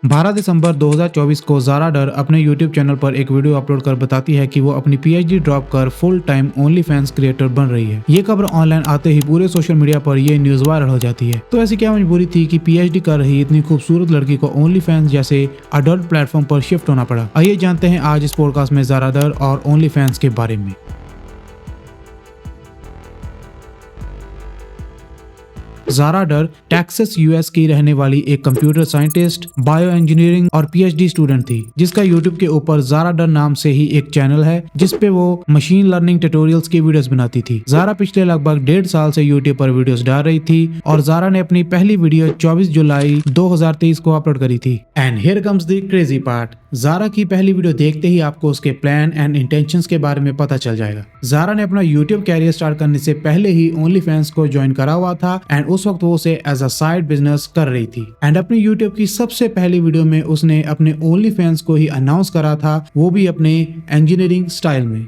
12 दिसंबर 2024 को ज़ारा डर अपने यूट्यूब चैनल पर एक वीडियो अपलोड कर बताती है कि वो अपनी पीएचडी ड्रॉप कर full time only fans creator बन रही है। ये खबर ऑनलाइन आते ही पूरे सोशल मीडिया पर ये न्यूज वायरल हो जाती है। तो ऐसी क्या मजबूरी थी कि पीएचडी कर रही इतनी खूबसूरत लड़की को ओनली फैंस जैसे अडल्ट प्लेटफॉर्म पर शिफ्ट होना पड़ा? आइए जानते हैं आज इस पॉडकास्ट में ज़ारा डर और ओनली फैंस के बारे में। ज़ारा डर टेक्सास यूएस की रहने वाली एक कंप्यूटर साइंटिस्ट, बायो इंजीनियरिंग और पीएचडी स्टूडेंट थी, जिसका यूट्यूब के ऊपर ज़ारा डर नाम से ही एक चैनल है जिसपे वो मशीन लर्निंग ट्यूटोरियल्स की वीडियोस बनाती थी। ज़ारा पिछले लगभग 1.5 साल से यूट्यूब पर वीडियोस डाल रही थी और ज़ारा ने अपनी पहली वीडियो 24 जुलाई 2023 को अपलोड करी थी। And here comes the crazy part. Zara की पहली वीडियो देखते ही आपको उसके प्लान एंड इंटेंशंस के बारे में पता चल जाएगा। ज़ारा ने अपना यूट्यूब कैरियर स्टार्ट करने से पहले ही ओनली फैंस को ज्वाइन करा हुआ था एंड उस वक्त वो उसे एज अ साइड बिजनेस कर रही थी। एंड अपनी यूट्यूब की सबसे पहली वीडियो में उसने अपने ओनली फैंस को ही अनाउंस करा था, वो भी अपने इंजीनियरिंग स्टाइल में।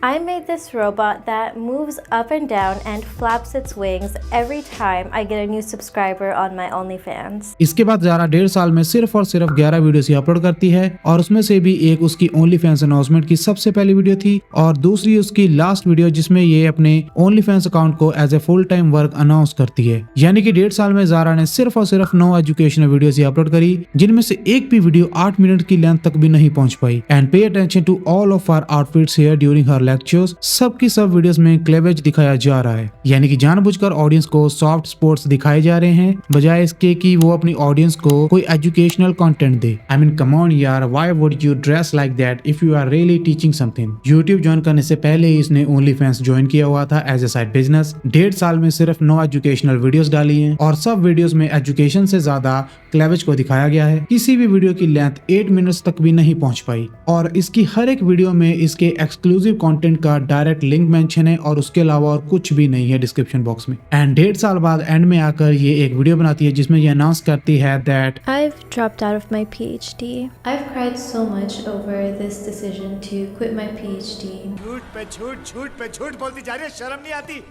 I made this robot that moves up and down and flaps its wings every time I get a new subscriber on my OnlyFans. इसके बाद ज़ारा 1.5 साल में सिर्फ और सिर्फ 11 वीडियोस ही अपलोड करती है और उसमें से भी एक उसकी ओनली फैंस अनाउंसमेंट की सबसे पहली वीडियो थी और दूसरी उसकी लास्ट वीडियो जिसमें ये अपने ओनली फैंस अकाउंट को as a full time work announce करती है। यानी कि 1.5 साल में ज़ारा ने सिर्फ और सिर्फ 9 एजुकेशनल वीडियोस ही अपलोड करी, जिनमें से एक भी वीडियो 8 मिनट की लेंथ तक भी नहीं पहुंच पाई। And pay attention to all of our outfits here during हर लेक्चर्स। सब की सब वीडियोस में क्लेवेज दिखाया जा रहा है, यानी कि जानबूझकर ऑडियंस को सॉफ्ट स्पोर्ट्स दिखाए जा रहे हैं बजाय इसके कि वो अपनी ऑडियंस को कोई एजुकेशनल कंटेंट दे। आई मीन कम ऑन यार, why would you dress like that if you are really teaching something. YouTube join करने से पहले ही इसने ओनली फैंस ज्वाइन किया हुआ था एज ए साइड बिजनेस। 1.5 साल में सिर्फ 9 एजुकेशनल वीडियोस डाली हैं और सब वीडियोस में एजुकेशन से ज्यादा क्लेवेज को दिखाया गया है। किसी भी वीडियो की लेंथ 8 मिनट्स तक भी नहीं पहुंच पाई और इसकी हर एक वीडियो में इसके एक्सक्लूसिव कंटेंट का डायरेक्ट लिंक मेंशन है और उसके अलावा और कुछ भी नहीं है डिस्क्रिप्शन बॉक्स में। एंड 1.5 साल बाद एंड में आकर ये एक वीडियो बनाती है जिसमें ये अनाउंस करती है that I've dropped out of my PhD. I've cried so much over this decision to quit my PhD. झूठ पे झूठ बोलती जा रही है, शर्म नहीं आती।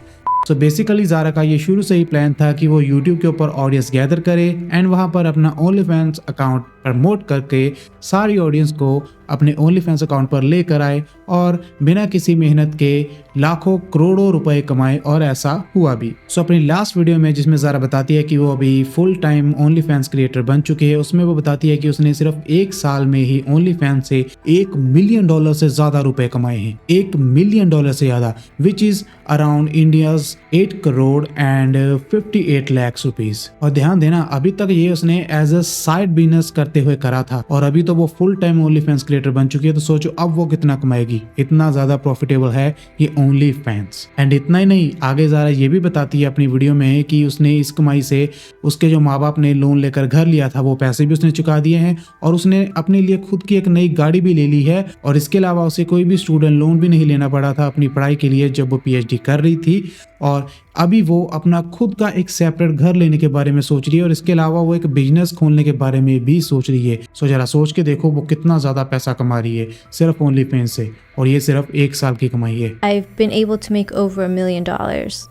सो बेसिकली ज़ारा का ये शुरू से ही प्लान था कि वो यूट्यूब के ऊपर ऑडियंस गैदर करे एंड वहाँ पर अपना ओनली फैंस अकाउंट प्रमोट करके सारी ऑडियंस को अपने ओनली फैंस अकाउंट पर लेकर आए और बिना किसी मेहनत के लाखों करोड़ों रुपए कमाए और ऐसा हुआ भी। सो अपनी लास्ट वीडियो में जिसमें ज़ारा बताती है कि वो अभी full time only fans creator बन चुकी है, उसमें वो बताती है कि उसने सिर्फ 1 साल में ही ओनली फैंस से $1 मिलियन से ज्यादा रुपए कमाए हैं। $1 मिलियन से ज्यादा, which is around India's 8 crore and 58 lakh rupees. और ध्यान देना, अभी तक ये उसने एज अ साइड बिजनेस करते हुए करा था और अभी तो वो full time only fans creator बन चुकी है। तो सोचो अब वो कितना कमाएगी। इतना ज्यादा प्रॉफिटेबल है ये ओनली फैंस। एंड इतना ही नहीं, आगे ज़ारा ये भी बताती है अपनी वीडियो में कि उसने इस कमाई से उसके जो माँ बाप ने लोन लेकर घर लिया था वो पैसे भी उसने चुका दिए हैं और उसने अपने लिए खुद की एक नई गाड़ी भी ले ली है और इसके अलावा उसे कोई भी स्टूडेंट लोन भी नहीं लेना पड़ा था अपनी पढ़ाई के लिए जब वो पीएचडी कर रही थी। और अभी वो अपना खुद का एक सेपरेट घर लेने के बारे में सोच रही है और इसके अलावा वो एक बिजनेस खोलने के बारे में भी सोच रही है। सो जरा सोच के देखो वो कितना ज्यादा पैसा कमा रही है सिर्फ ओनली फैंस से, और ये सिर्फ 1 साल की कमाई है। I've been able to make over $1 million.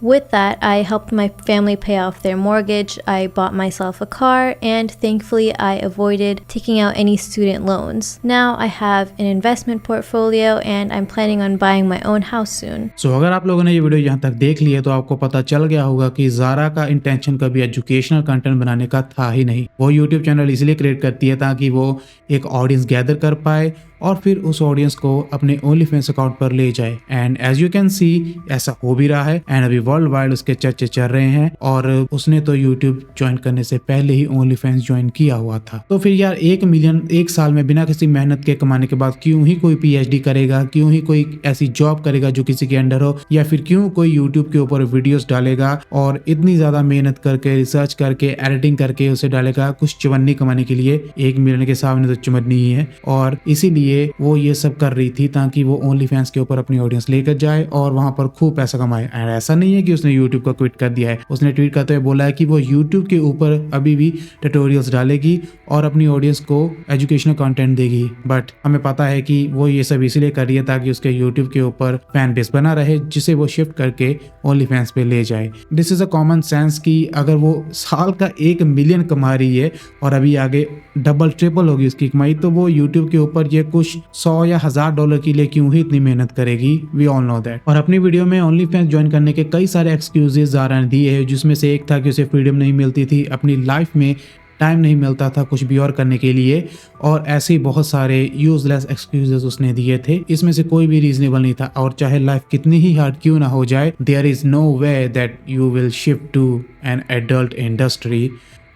With that, I helped my family pay off their mortgage, I bought myself a car, and thankfully I avoided taking out any student loans. Now I have an investment portfolio and I'm planning on buying my own house soon. सो अगर आप लोगों ने ये video यहाँ तक देख ली है तो आपको पता चल गया होगा कि ज़ारा का इंटेंशन कभी एजुकेशनल कंटेंट बनाने का था ही नहीं। वो यूट्यूब चैनल इसलिए क्रिएट करती है ताकि वो एक ऑडियंस गैदर कर पाए और फिर उस ऑडियंस को अपने ओनली फैंस अकाउंट पर ले जाए। And as you can see ऐसा हो भी रहा है एंड अभी वर्ल्ड वाइड उसके चर्चे चल रहे हैं और उसने तो यूट्यूब ज्वाइन करने से पहले ही ओनली फैंस ज्वाइन किया हुआ था। तो फिर यार 1 मिलियन 1 साल में बिना किसी मेहनत के कमाने के बाद क्यों ही कोई पीएचडी करेगा, क्यों ही कोई ऐसी जॉब करेगा जो किसी के अंडर हो, या फिर क्यों कोई यूट्यूब के ऊपर वीडियोस डालेगा और इतनी ज्यादा मेहनत करके रिसर्च करके एडिटिंग करके उसे डालेगा कुछ चवन्नी कमाने के लिए। 1 मिलियन के सामने तो चुमन्नी ही है और इसीलिए इसीलिए वो ये सब कर रही थी ताकि वो ओनली फैंस के ऊपर अपनी ऑडियंस लेकर जाए और वहां पर खूब पैसा कमाए। एंड ऐसा नहीं है कि उसने यूट्यूब को क्विट कर दिया है, उसने ट्वीट करते हुए बोला है कि वो यूट्यूब के ऊपर अभी भी ट्यूटोरियल्स डालेगी और अपनी ऑडियंस को एजुकेशनल कंटेंट देगी। बट हमें पता है कि वो ये सब इसीलिए कर रही है ताकि उसके यूट्यूब के ऊपर फैन बेस बना रहे, जिसे वो शिफ्ट करके ओनली फैंस पे ले जाए। This is a common sense कि अगर वो साल का 1 मिलियन कमा रही है और अभी आगे डबल ट्रिपल होगी उसकी कमाई, तो वो यूट्यूब के ऊपर ये कुछ 100 या $1000 के लिए क्यों ही इतनी मेहनत करेगी। We all know that. और अपनी वीडियो में ओनली फैंस ज्वाइन करने के कई सारे एक्सक्यूजेस ज़ारा ने दिए हैं, जिसमें से एक था कि उसे फ्रीडम नहीं मिलती थी, अपनी लाइफ में टाइम नहीं मिलता था कुछ भी और करने के लिए, और ऐसे ही बहुत सारे यूजलेस एक्सक्यूजेस उसने दिए थे। इसमें से कोई भी रीजनेबल नहीं था। और चाहे लाइफ कितनी ही हार्ड क्यों ना हो जाए, there is no way that you will shift to an adult industry.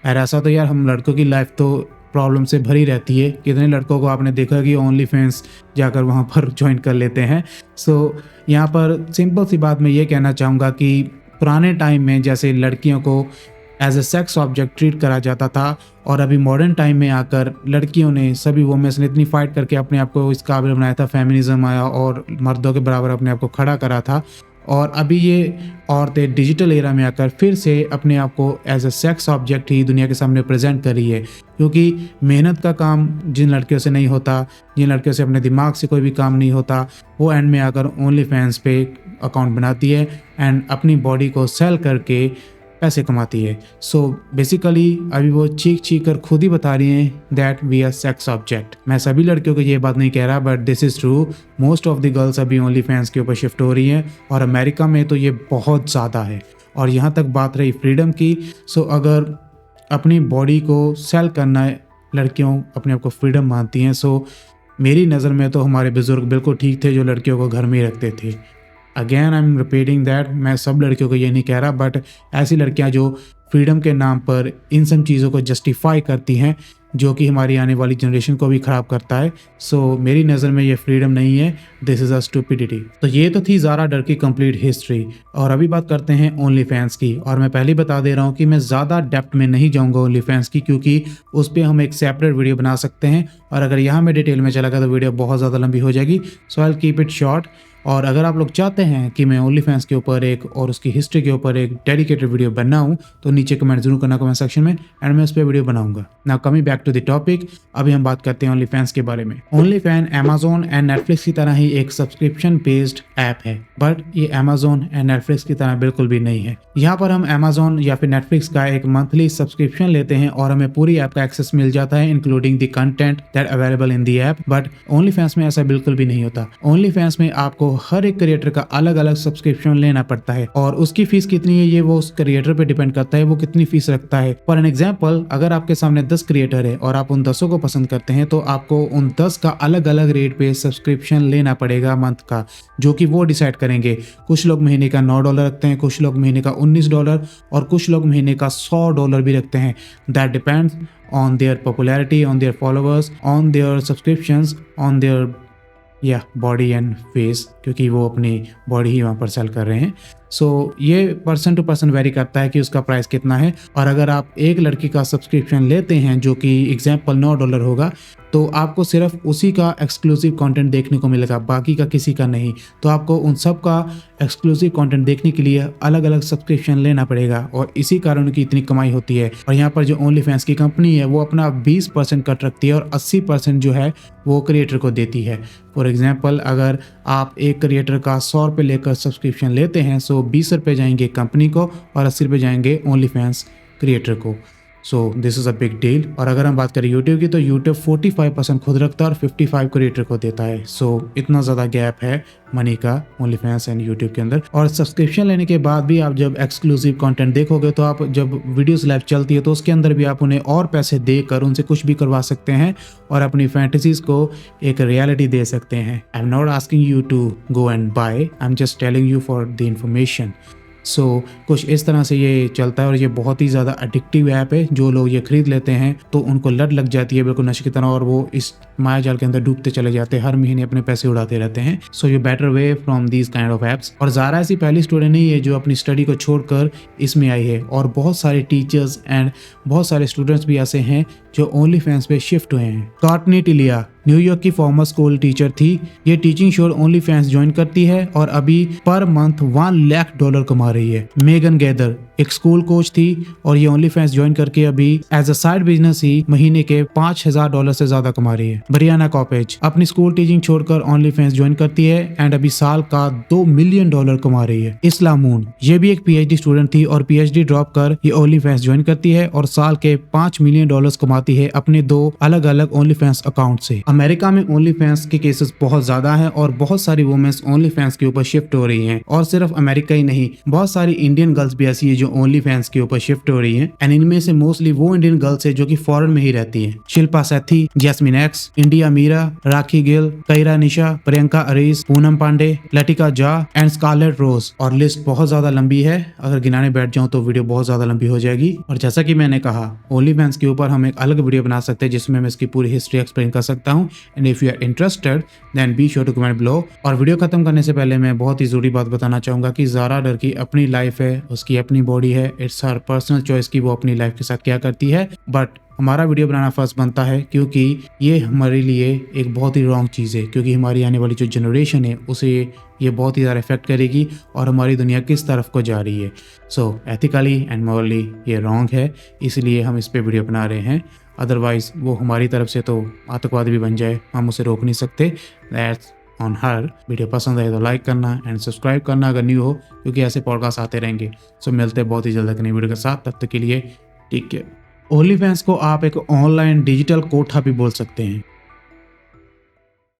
और ऐसा तो यार हम लड़कों की लाइफ तो प्रॉब्लम से भरी रहती है। कितने लड़कों को आपने देखा कि ओनली फैंस जाकर वहाँ पर ज्वाइन कर लेते हैं। सो यहाँ पर सिंपल सी बात मैं ये कहना चाहूँगा कि पुराने टाइम में जैसे लड़कियों को as a sex object treat करा जाता था, और अभी मॉडर्न टाइम में आकर लड़कियों ने, सभी वुमेन्स ने इतनी फाइट करके अपने आप को इस काबिल बनाया था, फेमिनिज्म आया और मर्दों के बराबर अपने आप को खड़ा करा था। और अभी ये औरतें डिजिटल एरा में आकर फिर से अपने आप को एज ए सेक्स ऑब्जेक्ट ही दुनिया के सामने प्रेजेंट कर रही है, क्योंकि मेहनत का काम जिन लड़कियों से नहीं होता, जिन लड़कियों से अपने दिमाग से कोई भी काम नहीं होता, वो एंड में आकर ओनली फैंस पे अकाउंट बनाती है एंड अपनी बॉडी को सेल करके पैसे कमाती है। सो बेसिकली अभी वो चीख कर खुद ही बता रही हैं that we are sex object. मैं सभी लड़कियों को ये बात नहीं कह रहा, but this is true. Most of the girls अभी ओनली फैंस के ऊपर शिफ्ट हो रही हैं, और अमेरिका में तो ये बहुत ज़्यादा है। और यहाँ तक बात रही फ्रीडम की, सो अगर अपनी बॉडी को सेल करना है, लड़कियों अपने आप को फ्रीडम मानती हैं, सो मेरी नज़र में तो हमारे बुजुर्ग बिल्कुल ठीक थे जो लड़कियों को घर में ही रखते थे। Again I am repeating that, मैं सब लड़कियों को ये नहीं कह रहा, बट ऐसी लड़कियां जो फ्रीडम के नाम पर इन सब चीज़ों को जस्टिफाई करती हैं, जो कि हमारी आने वाली जनरेशन को भी ख़राब करता है। सो मेरी नज़र में ये फ्रीडम नहीं है, दिस इज़ अ स्टूपिडिटी। तो ये तो थी ज़ारा डर की कंप्लीट हिस्ट्री। और अभी बात करते हैं ओनली फैंस की। और मैं पहले बता दे रहा हूँ कि मैं ज़्यादा डेप्थ में नहीं जाऊँगा ओनली फैंस की, क्योंकि उस पर हम एक सेपरेट वीडियो बना सकते हैं, और अगर यहाँ मैं डिटेल में चला गया तो वीडियो बहुत ज़्यादा लंबी हो जाएगी। So I will keep it short. और अगर आप लोग चाहते हैं कि मैं ओनली फैंस के ऊपर एक और उसकी हिस्ट्री के ऊपर एक डेडिकेटेड वीडियो बनाऊं, तो नीचे कमेंट जरूर करना कमेंट सेक्शन में, एंड मैं उस पर वीडियो बनाऊंगा। Now coming back to the topic, अभी हम बात करते हैं ओनली फैंस के बारे में। Only fan Amazon and Netflix की तरह ही एक सब्सक्रिप्शन बेस्ड ऐप है, बट ये अमेजोन एंड नेटफ्लिक्स की तरह बिल्कुल भी नहीं है। यहाँ पर हम अमेजोन या फिर नेटफ्लिक्स का एक मंथली सब्सक्रिप्शन लेते हैं और हमें पूरी ऐप का एक्सेस मिल जाता है, including the content that available in the app. But only fans में ऐसा बिल्कुल भी नहीं होता। ओनली फैंस में आपको हर एक क्रिएटर का अलग अलग सब्सक्रिप्शन लेना पड़ता है, और उसकी फीस कितनी है ये वो उस क्रिएटर पे डिपेंड करता है, वो कितनी फीस रखता है। फॉर एन एग्जांपल, अगर आपके सामने 10 क्रिएटर है और आप उन 10 को पसंद करते हैं, तो आपको उन 10 का अलग अलग रेट पे सब्सक्रिप्शन लेना पड़ेगा मंथ का, जो कि वो डिसाइड करेंगे। कुछ लोग महीने का $9 रखते हैं, कुछ लोग महीने का $19, और कुछ लोग महीने का $100 भी रखते हैं। That depends on their popularity, on their followers, on their subscriptions, on their या बॉडी एंड फेस, क्योंकि वो अपनी बॉडी ही वहाँ पर सेल कर रहे हैं। सो ये पर्सन टू पर्सन वेरी करता है कि उसका प्राइस कितना है। और अगर आप एक लड़की का सब्सक्रिप्शन लेते हैं जो कि एग्जांपल $9 होगा, तो आपको सिर्फ उसी का एक्सक्लूसिव कंटेंट देखने को मिलेगा, बाकी का किसी का नहीं। तो आपको उन सब का एक्सक्लूसिव कंटेंट देखने के लिए अलग अलग सब्सक्रिप्शन लेना पड़ेगा, और इसी कारण उनकी इतनी कमाई होती है। और यहाँ पर जो ओनली फैंस की कंपनी है वो अपना 20% कट रखती है, और 80% जो है वो क्रिएटर को देती है। फॉर एग्जाम्पल, अगर आप एक क्रिएटर का $100 लेकर सब्सक्रिप्शन लेते हैं, सो $20 जाएंगे कंपनी को और $80 जाएंगे ओनली फैंस क्रिएटर को। So this is a big deal. और अगर हम बात करें यूट्यूब की, तो यूट्यूब 45% खुद रखता है और 55 क्रिएटर को देता है। सो इतना ज़्यादा गैप है मनी का ओनली फैंस एंड यूट्यूब के अंदर। और सब्सक्रिप्शन लेने के बाद भी आप जब एक्सक्लूसिव कंटेंट देखोगे, तो आप जब वीडियोस लाइव चलती है तो उसके अंदर भी आप उन्हें और पैसे देकर उनसे कुछ भी करवा सकते हैं और अपनी फैंटेसीज को एक रियलिटी दे सकते हैं। I am not asking you to go and buy, I am just telling you for the information. So कुछ इस तरह से ये चलता है, और ये बहुत ही ज़्यादा एडिक्टिव ऐप है। जो लोग ये खरीद लेते हैं तो उनको लत लग जाती है बिल्कुल नशे की तरह, और वो इस माया जाल के अंदर डूबते चले जाते हैं, हर महीने अपने पैसे उड़ाते रहते हैं। So you better way from these kind of apps. और ज़ारा ऐसी पहली स्टूडेंट नहीं है जो अपनी स्टडी को छोड़कर इसमें आई है, और बहुत सारे टीचर्स एंड बहुत सारे स्टूडेंट्स भी ऐसे हैं जो ओनली फैंस पे शिफ्ट हुए हैं। कॉर्टनी टिलिया न्यूयॉर्क की फॉर्मर स्कूल टीचर थी। ये teaching show only fans join करती है और अभी पर मंथ $1 लाख कमा रही है। मेगन गैदर एक स्कूल कोच थी और ये ओनली फैंस ज्वाइन करके अभी एज अ साइड बिजनेस ही महीने के $5,000 से ज्यादा कमा रही है। ब्रियाना कॉपेज अपनी स्कूल टीचिंग छोड़कर ओनली फैंस ज्वाइन करती है एंड अभी साल का $2 मिलियन कमा रही है। इस्लामून ये भी एक PhD स्टूडेंट थी और PhD ड्रॉप कर ये ओनली फैंस ज्वाइन करती है और साल के $5 मिलियन कमाती है अपने 2 अलग अलग ओनली फैंस अकाउंट से। अमेरिका में ओनली फैंस के केसेस बहुत ज्यादा हैं और बहुत सारी वुमेन्स ओनली फैंस के ऊपर शिफ्ट हो रही हैं। और सिर्फ अमेरिका ही नहीं, बहुत सारी इंडियन गर्ल्स भी ऐसी है जो ओनली फैंस के ऊपर शिफ्ट हो रही हैं एंड इनमें से मोस्टली वो इंडियन गर्ल्स है जो कि फॉरेन में ही रहती हैं। शिल्पा शेट्टी, जैस्मिन एक्स, इंडिया मीरा, राखी गिल, कैरा निशा, प्रियंका अरीस, पूनम पांडे, लटिका जा एंड स्कारलेट रोज। और लिस्ट बहुत ज्यादा लंबी है, अगर गिनाने बैठ जाऊं तो वीडियो बहुत ज्यादा लंबी हो जाएगी। और जैसा कि मैंने कहा ओनली फैंस के ऊपर हम एक अलग वीडियो बना सकते हैं जिसमें मैं इसकी पूरी हिस्ट्री एक्सप्लेन कर सकता हूँ। And if you are interested then be sure to comment below. और वीडियो खत्म करने से पहले मैं बहुत ही जरूरी बात बताना चाहूंगा कि ज़ारा डर की अपनी लाइफ है, उसकी अपनी बॉडी है, इट्स हर पर्सनल चॉइस की वो अपनी लाइफ के साथ क्या करती है। बट हमारा वीडियो बनाना फर्स्ट बनता है क्योंकि ये हमारे लिए एक बहुत ही रॉन्ग चीज़ है, क्योंकि हमारी आने वाली जो जनरेशन है उसे ये बहुत ही ज़्यादा इफेक्ट करेगी और हमारी दुनिया किस तरफ को जा रही है। सो एथिकली एंड मॉरली ये रॉन्ग है, इसलिए हम इस पे वीडियो बना रहे हैं। अदरवाइज वो हमारी तरफ से तो आतंकवादी भी बन जाए, हम उसे रोक नहीं सकते। That's on her. वीडियो पसंद आए तो लाइक करना एंड सब्सक्राइब करना अगर न्यू हो, क्योंकि ऐसे पॉडकास्ट आते रहेंगे। सो मिलते हैं बहुत ही जल्द एक नई वीडियो के साथ, तब तक के लिए टेक केयर। ओनली फैंस को आप एक ऑनलाइन डिजिटल कोठा भी बोल सकते हैं।